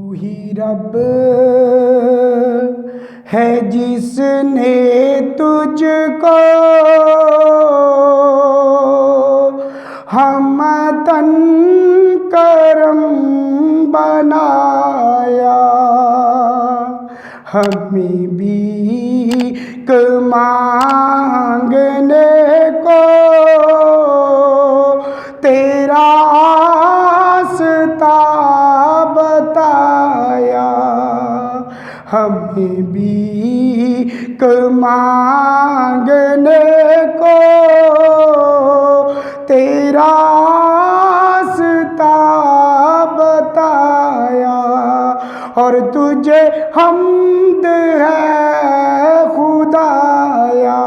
وہی رب ہے جس نے تجھ کو ہمتاً کرم بنایا، ہمیں بھیک مانگنے کو تیرا راستہ بتایا، ہمیں بھیک مانگنے کو تیرا راستہ بتایا، اور تجھے حمد ہے خدایا،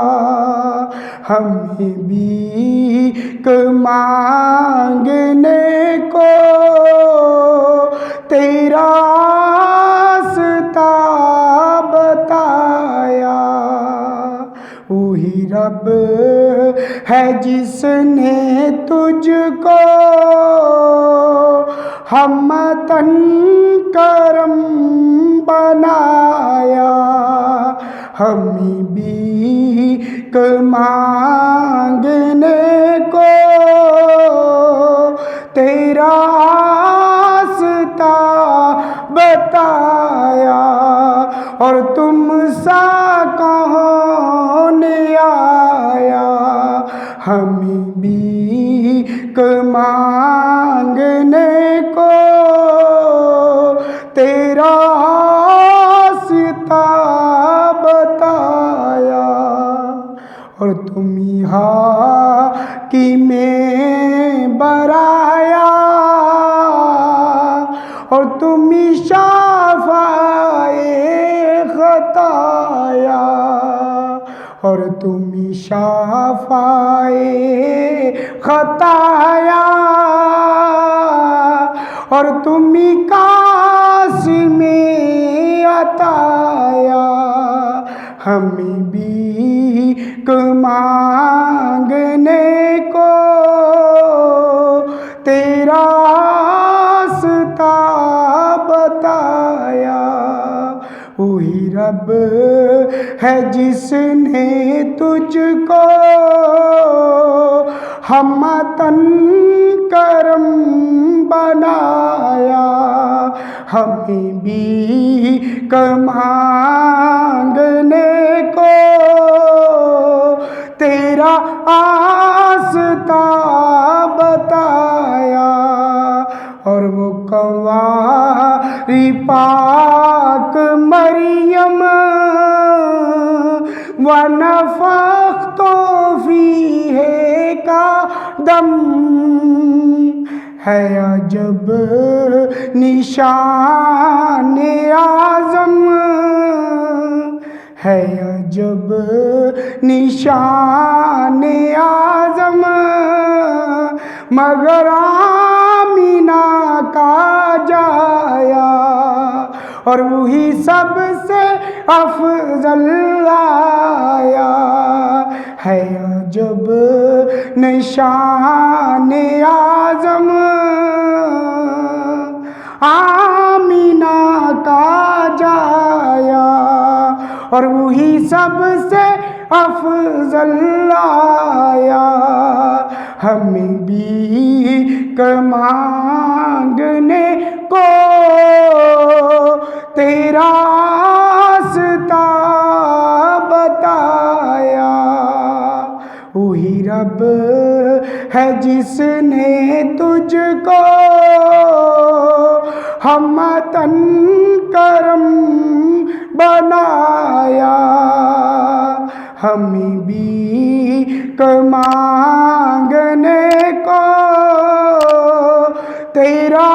ہمیں بھیک مانگنے کو تیرا راستہ بتایا۔ وہی رب ہے جس نے تجھ کو ہمتاً کرم بنایا، ہمیں بھیک مانگنے کو تیرا راستہ بتایا، اور تم سا کون آیا، ہمیں بھیک مانگنے کو تیرا راستہ بتایا، اور تم ہی حاکم برایا، اور تم ہی شافع خطایا، اور تم ہی شافع خطایا، اور تم ہی قاسم عطایا، ہمیں بھیک مانگنے کو تیرا راستہ بتایا۔ وہی رب ہے جس نے تجھ کو ہمتاً کرم بنایا، ہمیں بھیک مانگنے کو تیرا راستہ بتایا، اور وہ کنواری پاک مریم وَنَفَخْتُ فِيهِ کا دم ہے عجب نشان اعظم، ہے عجب نشان اعظم، مگر آمینہ کا جایا، اور وہی سب سے افضل آیا، ہے عجب نشان اعظم، آمینہ کا جایا، اور وہی سب سے افضل آیا، ہمیں بھیک مانگنے کو تیرا راستہ بتایا۔ وہی رب ہے جس نے تجھ کو ہمتاً کرم بنایا، ہمیں بھیک مانگنے کو تیرا